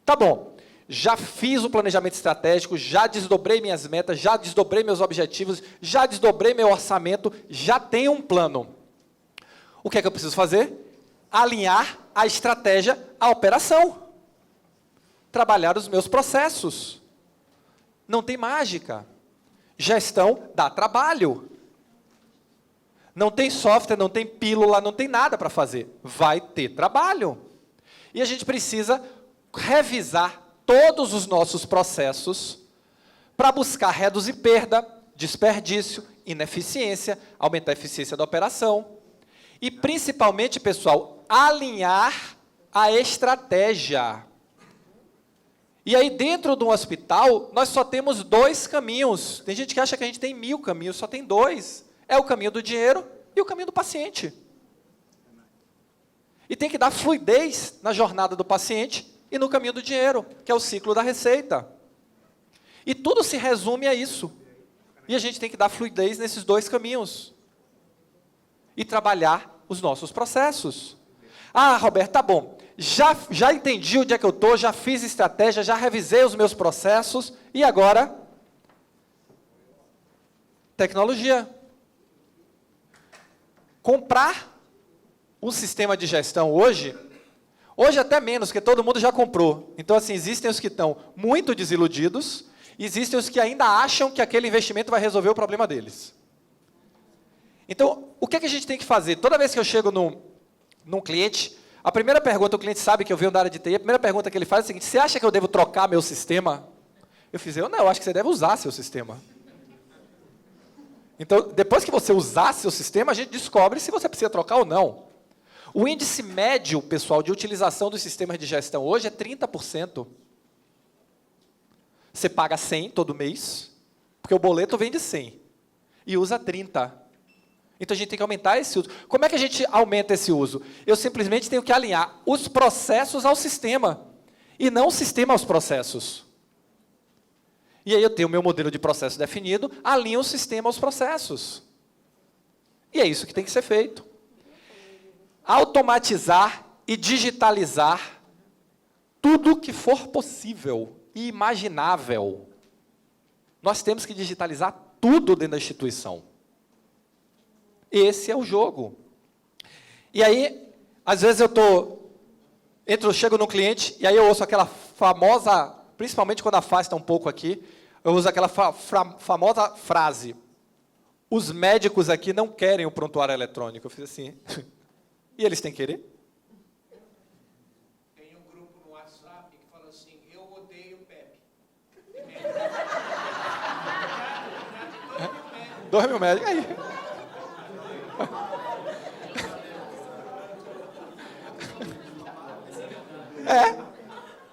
Tá bom. Já fiz o planejamento estratégico, já desdobrei minhas metas, já desdobrei meus objetivos, já desdobrei meu orçamento, já tenho um plano. O que é que eu preciso fazer? Alinhar a estratégia à operação. Trabalhar os meus processos. Não tem mágica. Gestão dá trabalho. Não tem software, não tem pílula, não tem nada para fazer. Vai ter trabalho. E a gente precisa revisar todos os nossos processos para buscar reduzir perda, desperdício, ineficiência, aumentar a eficiência da operação. E, principalmente, pessoal, alinhar a estratégia. E aí, dentro de um hospital, nós só temos 2 caminhos. Tem gente que acha que a gente tem 1000 caminhos, só tem 2. É o caminho do dinheiro e o caminho do paciente. E tem que dar fluidez na jornada do paciente e no caminho do dinheiro, que é o ciclo da receita. E tudo se resume a isso. E a gente tem que dar fluidez nesses 2 caminhos. E trabalhar os nossos processos. Ah, Roberto, tá bom. Já entendi onde é que eu estou, já fiz estratégia, já revisei os meus processos. E agora? Tecnologia. Comprar um sistema de gestão hoje até menos, porque todo mundo já comprou. Então, assim, existem os que estão muito desiludidos, existem os que ainda acham que aquele investimento vai resolver o problema deles. Então, o que é que a gente tem que fazer? Toda vez que eu chego num cliente, a primeira pergunta, o cliente sabe que eu venho da área de TI, a primeira pergunta que ele faz é a seguinte: você acha que eu devo trocar meu sistema? Eu acho que você deve usar seu sistema. Então, depois que você usar seu sistema, a gente descobre se você precisa trocar ou não. O índice médio, pessoal, de utilização dos sistemas de gestão hoje é 30%. Você paga 100 todo mês, porque o boleto vem de 100, e usa 30. Então, a gente tem que aumentar esse uso. Como é que a gente aumenta esse uso? Eu simplesmente tenho que alinhar os processos ao sistema, e não o sistema aos processos. E aí eu tenho o meu modelo de processo definido, alinho o sistema aos processos. E é isso que tem que ser feito. Automatizar e digitalizar tudo que for possível e imaginável. Nós temos que digitalizar tudo dentro da instituição. Esse é o jogo. E aí, às vezes eu chego no cliente e aí eu ouço aquela famosa, principalmente quando afasta um pouco aqui, eu uso aquela famosa frase: os médicos aqui não querem o prontuário eletrônico. Eu fiz assim, e eles têm que querer? Tem um grupo no WhatsApp que fala assim: eu odeio o Pepe. Dorme o médico aí.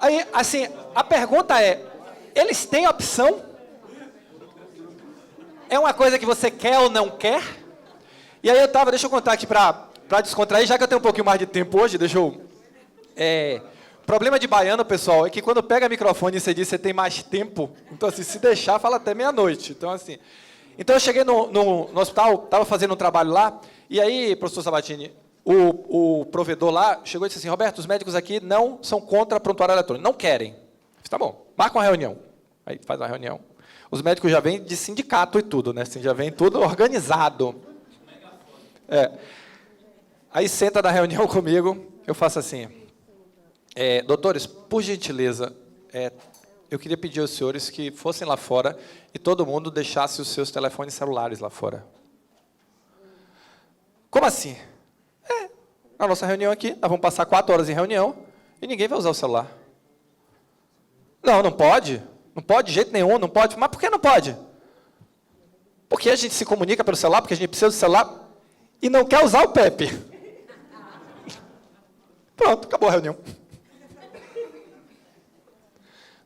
Aí, assim, a pergunta é: eles têm opção? É uma coisa que você quer ou não quer? E aí deixa eu contar aqui para descontrair, já que eu tenho um pouquinho mais de tempo hoje, problema de baiano, pessoal, é que quando pega microfone e você diz que você tem mais tempo, então assim, se deixar, fala até meia-noite. Então, assim, eu cheguei no hospital, estava fazendo um trabalho lá, e aí, professor Sabatini, o provedor lá chegou e disse assim: Roberto, os médicos aqui não são contra prontuário eletrônico, não querem. Eu disse, tá bom, marca uma reunião. Aí faz uma reunião. Os médicos já vêm de sindicato e tudo, né? Assim, já vem tudo organizado. Aí senta na reunião comigo, eu faço assim: doutores, por gentileza, eu queria pedir aos senhores que fossem lá fora e todo mundo deixasse os seus telefones celulares lá fora. Como assim? Na nossa reunião aqui, nós vamos passar 4 horas em reunião e ninguém vai usar o celular. Não, não pode. Não pode de jeito nenhum, não pode. Mas por que não pode? Porque a gente se comunica pelo celular, porque a gente precisa do celular e não quer usar o PEP. Pronto, acabou a reunião.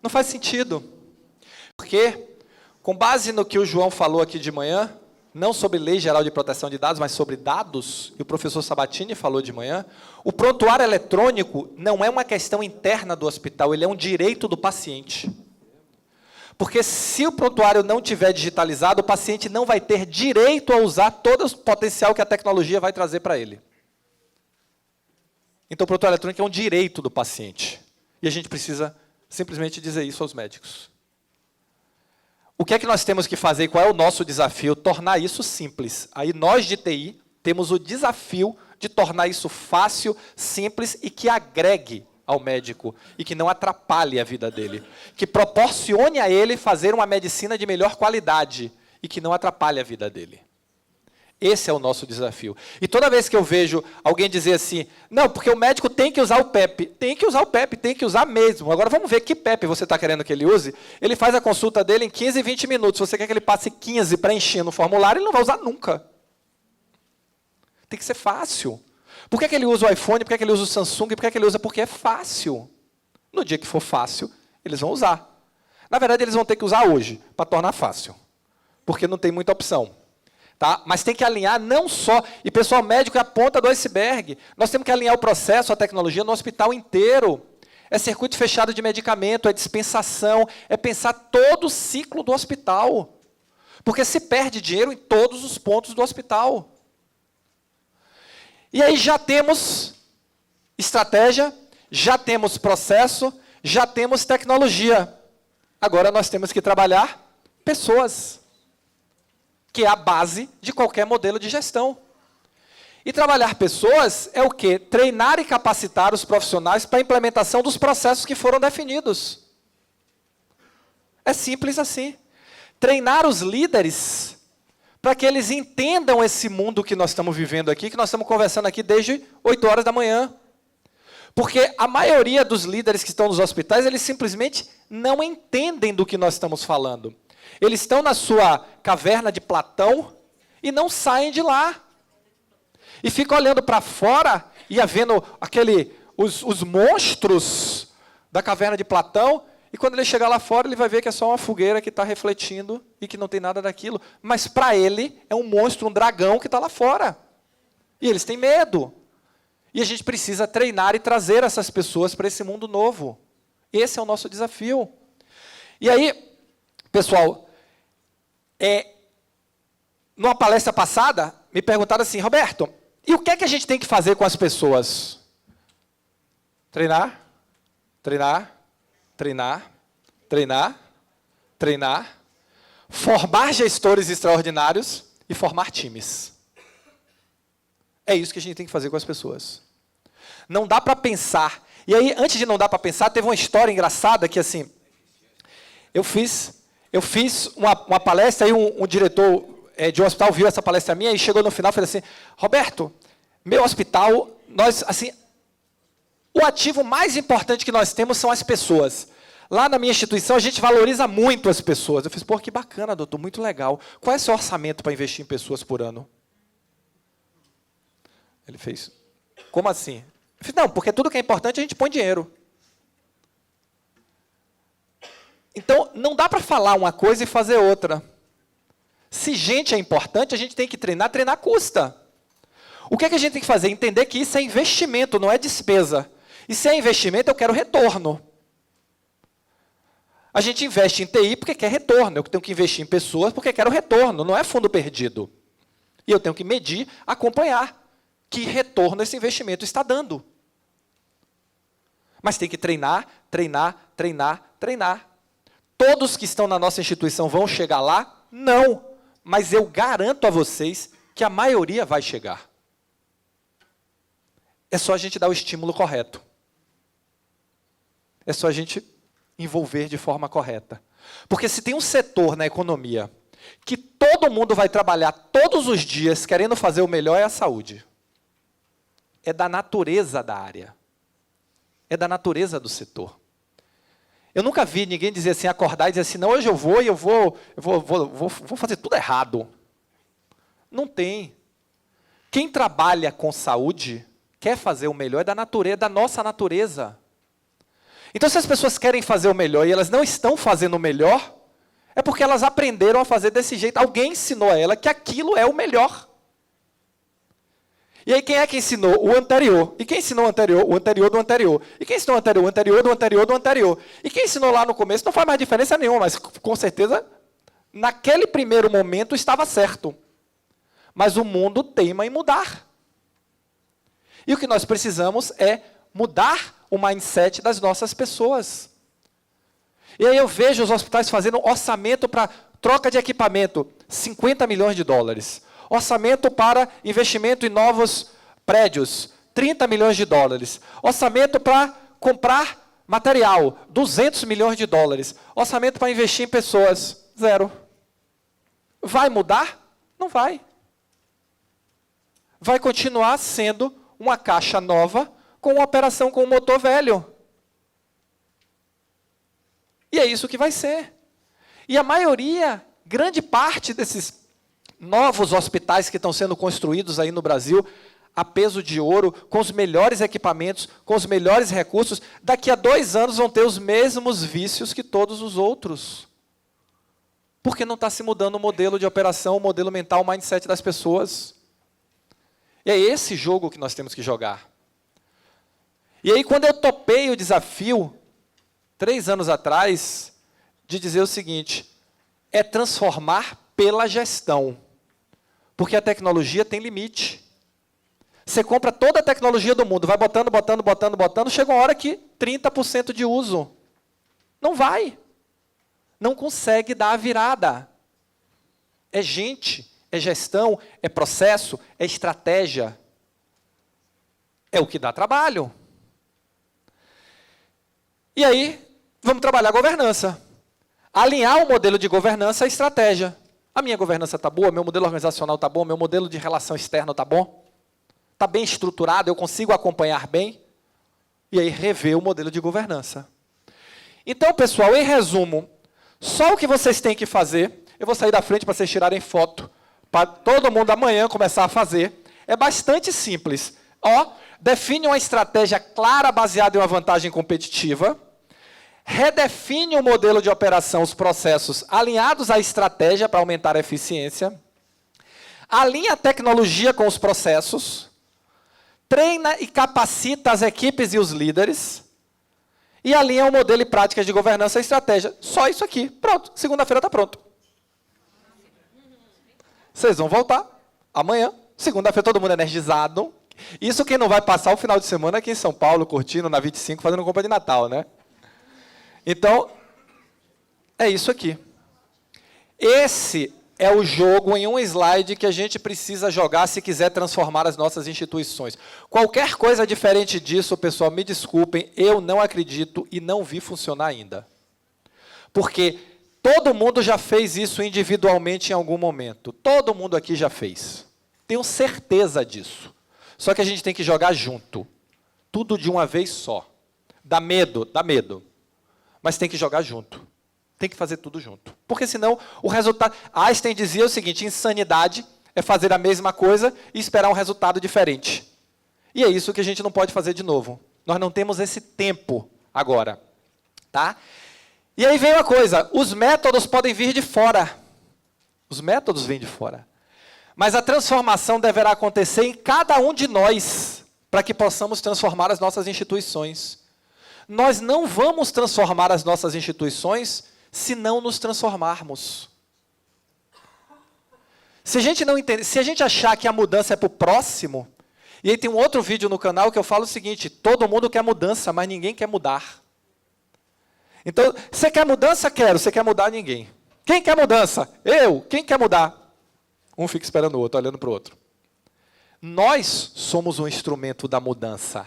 Não faz sentido. Porque, com base no que o João falou aqui de manhã, não sobre Lei Geral de Proteção de Dados, mas sobre dados, e o professor Sabatini falou de manhã, o prontuário eletrônico não é uma questão interna do hospital, ele é um direito do paciente. Porque se o prontuário não tiver digitalizado, o paciente não vai ter direito a usar todo o potencial que a tecnologia vai trazer para ele. Então, o prontuário eletrônico é um direito do paciente. E a gente precisa simplesmente dizer isso aos médicos. O que é que nós temos que fazer? Qual é o nosso desafio? Tornar isso simples. Aí nós de TI temos o desafio de tornar isso fácil, simples e que agregue ao médico e que não atrapalhe a vida dele. Que proporcione a ele fazer uma medicina de melhor qualidade e que não atrapalhe a vida dele. Esse é o nosso desafio. E toda vez que eu vejo alguém dizer assim, não, porque o médico tem que usar o PEP. Tem que usar o PEP, tem que usar mesmo. Agora vamos ver que PEP você está querendo que ele use. Ele faz a consulta dele em 15, 20 minutos. Se você quer que ele passe 15 preenchendo o formulário, ele não vai usar nunca. Tem que ser fácil. Por que ele usa o iPhone? Por que ele usa o Samsung? Por que ele usa? Porque é fácil. No dia que for fácil, eles vão usar. Na verdade, eles vão ter que usar hoje, para tornar fácil. Porque não tem muita opção. Tá? Mas tem que alinhar não só... E, pessoal, médico é a ponta do iceberg. Nós temos que alinhar o processo, a tecnologia no hospital inteiro. É circuito fechado de medicamento, é dispensação, é pensar todo o ciclo do hospital. Porque se perde dinheiro em todos os pontos do hospital. E aí já temos estratégia, já temos processo, já temos tecnologia. Agora nós temos que trabalhar pessoas, que é a base de qualquer modelo de gestão. E trabalhar pessoas é o quê? Treinar e capacitar os profissionais para a implementação dos processos que foram definidos. É simples assim. Treinar os líderes para que eles entendam esse mundo que nós estamos vivendo aqui, que nós estamos conversando aqui desde 8 horas da manhã. Porque a maioria dos líderes que estão nos hospitais, eles simplesmente não entendem do que nós estamos falando. Eles estão na sua caverna de Platão e não saem de lá. E ficam olhando para fora e vendo os monstros da caverna de Platão. E quando ele chegar lá fora, ele vai ver que é só uma fogueira que está refletindo e que não tem nada daquilo. Mas para ele é um monstro, um dragão que está lá fora. E eles têm medo. E a gente precisa treinar e trazer essas pessoas para esse mundo novo. Esse é o nosso desafio. E aí, pessoal, numa palestra passada, me perguntaram assim, Roberto, e o que é que a gente tem que fazer com as pessoas? Treinar, treinar, treinar, treinar, treinar, formar gestores extraordinários e formar times. É isso que a gente tem que fazer com as pessoas. Não dá para pensar. E aí, antes de não dar para pensar, teve uma história engraçada que, assim, eu fiz uma palestra, aí um diretor de um hospital viu essa palestra minha e chegou no final e falou assim, Roberto, meu hospital, o ativo mais importante que nós temos são as pessoas. Lá na minha instituição, a gente valoriza muito as pessoas. Eu fiz, pô, que bacana, doutor, muito legal. Qual é o seu orçamento para investir em pessoas por ano? Ele fez, como assim? Eu fiz, não, porque tudo que é importante a gente põe dinheiro. Então, não dá para falar uma coisa e fazer outra. Se gente é importante, a gente tem que treinar, treinar custa. O que é que a gente tem que fazer? Entender que isso é investimento, não é despesa. E se é investimento, eu quero retorno. A gente investe em TI porque quer retorno. Eu tenho que investir em pessoas porque quero retorno, não é fundo perdido. E eu tenho que medir, acompanhar que retorno esse investimento está dando. Mas tem que treinar, treinar, treinar, treinar. Todos que estão na nossa instituição vão chegar lá? Não. Mas eu garanto a vocês que a maioria vai chegar. É só a gente dar o estímulo correto. É só a gente envolver de forma correta. Porque se tem um setor na economia que todo mundo vai trabalhar todos os dias querendo fazer o melhor é a saúde. É da natureza da área. É da natureza do setor. Eu nunca vi ninguém dizer assim, acordar e dizer assim, não, hoje eu vou fazer tudo errado. Não tem. Quem trabalha com saúde quer fazer o melhor, é da natureza, da nossa natureza. Então, se as pessoas querem fazer o melhor e elas não estão fazendo o melhor, é porque elas aprenderam a fazer desse jeito. Alguém ensinou a ela que aquilo é o melhor. E aí, quem é que ensinou? O anterior. E quem ensinou o anterior? O anterior do anterior. E quem ensinou o anterior? O anterior do anterior do anterior. E quem ensinou lá no começo não faz mais diferença nenhuma, mas com certeza, naquele primeiro momento estava certo. Mas o mundo teima em mudar. E o que nós precisamos é mudar o mindset das nossas pessoas. E aí eu vejo os hospitais fazendo orçamento para troca de equipamento, 50 milhões de dólares. Orçamento para investimento em novos prédios, 30 milhões de dólares. Orçamento para comprar material, 200 milhões de dólares. Orçamento para investir em pessoas, 0. Vai mudar? Não vai. Vai continuar sendo uma caixa nova com uma operação com um motor velho. E é isso que vai ser. E a maioria, grande parte desses novos hospitais que estão sendo construídos aí no Brasil, a peso de ouro, com os melhores equipamentos, com os melhores recursos, daqui a 2 anos vão ter os mesmos vícios que todos os outros. Porque não está se mudando o modelo de operação, o modelo mental, o mindset das pessoas. E é esse jogo que nós temos que jogar. E aí, quando eu topei o desafio, 3 anos atrás, de dizer o seguinte, é transformar pela gestão. Porque a tecnologia tem limite. Você compra toda a tecnologia do mundo, vai botando, chega uma hora que 30% de uso. Não vai. Não consegue dar a virada. É gente, é gestão, é processo, é estratégia. É o que dá trabalho. E aí, vamos trabalhar a governança. Alinhar o modelo de governança à estratégia. A minha governança está boa, meu modelo organizacional está bom, meu modelo de relação externa está bom? Está bem estruturado, eu consigo acompanhar bem? E aí, rever o modelo de governança. Então, pessoal, em resumo, só o que vocês têm que fazer, eu vou sair da frente para vocês tirarem foto, para todo mundo amanhã começar a fazer, é bastante simples. Define uma estratégia clara baseada em uma vantagem competitiva, redefine o modelo de operação, os processos alinhados à estratégia para aumentar a eficiência, alinha a tecnologia com os processos, treina e capacita as equipes e os líderes, e alinha o modelo e práticas de governança e estratégia. Só isso aqui. Pronto. Segunda-feira está pronto. Vocês vão voltar amanhã. Segunda-feira todo mundo energizado. Isso quem não vai passar o final de semana aqui em São Paulo, curtindo na 25, fazendo compra de Natal, né? Então, é isso aqui. Esse é o jogo em um slide que a gente precisa jogar se quiser transformar as nossas instituições. Qualquer coisa diferente disso, pessoal, me desculpem, eu não acredito e não vi funcionar ainda. Porque todo mundo já fez isso individualmente em algum momento. Todo mundo aqui já fez. Tenho certeza disso. Só que a gente tem que jogar junto. Tudo de uma vez só. Dá medo, mas tem que jogar junto. Tem que fazer tudo junto. Porque senão o resultado... Einstein dizia o seguinte, insanidade é fazer a mesma coisa e esperar um resultado diferente. E é isso que a gente não pode fazer de novo. Nós não temos esse tempo agora. Tá? E aí vem uma coisa, os métodos podem vir de fora. Os métodos vêm de fora. Mas a transformação deverá acontecer em cada um de nós, para que possamos transformar as nossas instituições. Nós não vamos transformar as nossas instituições se não nos transformarmos. Se a gente não entender, se a gente achar que a mudança é para o próximo, e aí tem um outro vídeo no canal que eu falo o seguinte, todo mundo quer mudança, mas ninguém quer mudar. Então, você quer mudança? Quero. Você quer mudar? Ninguém. Quem quer mudança? Eu. Quem quer mudar? Um fica esperando o outro, olhando para o outro. Nós somos um instrumento da mudança.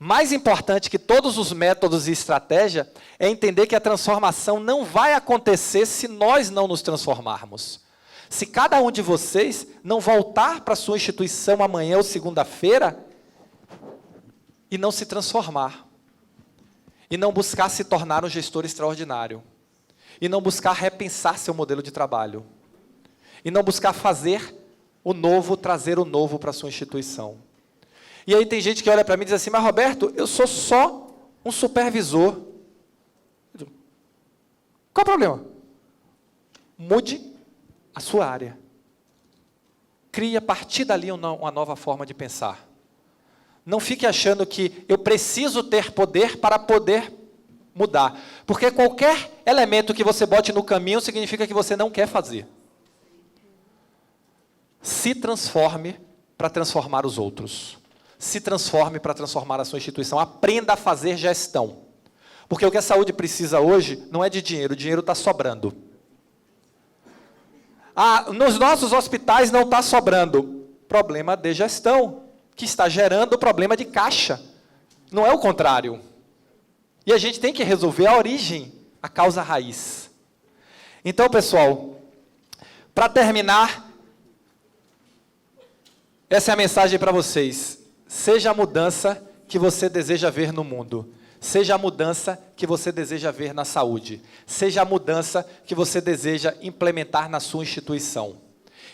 Mais importante que todos os métodos e estratégia é entender que a transformação não vai acontecer se nós não nos transformarmos. Se cada um de vocês não voltar para a sua instituição amanhã ou segunda-feira e não se transformar, e não buscar se tornar um gestor extraordinário, e não buscar repensar seu modelo de trabalho, e não buscar fazer o novo, trazer o novo para a sua instituição. E aí tem gente que olha para mim e diz assim, mas Roberto, eu sou só um supervisor. Qual o problema? Mude a sua área. Crie a partir dali uma nova forma de pensar. Não fique achando que eu preciso ter poder para poder mudar. Porque qualquer elemento que você bote no caminho significa que você não quer fazer. Se transforme para transformar os outros. Se transforme para transformar a sua instituição. Aprenda a fazer gestão. Porque o que a saúde precisa hoje não é de dinheiro, o dinheiro está sobrando. Nos nossos hospitais não está sobrando. Problema de gestão, que está gerando problema de caixa. Não é o contrário. E a gente tem que resolver a origem, a causa raiz. Então, pessoal, para terminar, essa é a mensagem para vocês. Seja a mudança que você deseja ver no mundo. Seja a mudança que você deseja ver na saúde. Seja a mudança que você deseja implementar na sua instituição.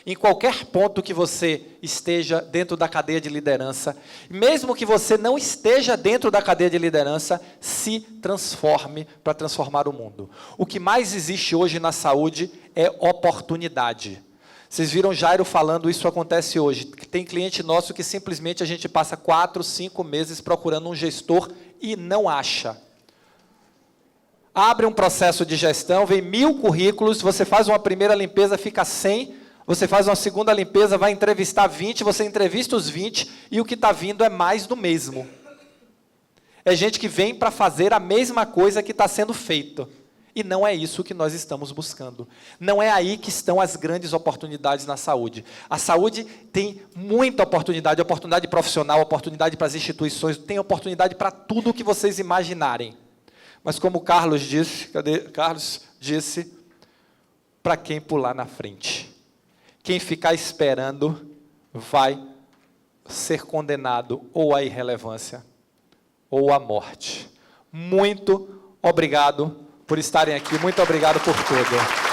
Em qualquer ponto que você esteja dentro da cadeia de liderança, mesmo que você não esteja dentro da cadeia de liderança, se transforme para transformar o mundo. O que mais existe hoje na saúde é oportunidade. Vocês viram Jairo falando, isso acontece hoje. Tem cliente nosso que simplesmente a gente passa 4, 5 meses procurando um gestor e não acha. Abre um processo de gestão, vem 1000 currículos, você faz uma primeira limpeza, fica 100, você faz uma segunda limpeza, vai entrevistar 20, você entrevista os 20 e o que está vindo é mais do mesmo. É gente que vem para fazer a mesma coisa que está sendo feito. E não é isso que nós estamos buscando. Não é aí que estão as grandes oportunidades na saúde. A saúde tem muita oportunidade, oportunidade profissional, oportunidade para as instituições, tem oportunidade para tudo o que vocês imaginarem. Mas como Carlos disse, para quem pular na frente. Quem ficar esperando vai ser condenado ou à irrelevância ou à morte. Muito obrigado por estarem aqui. Muito obrigado por tudo.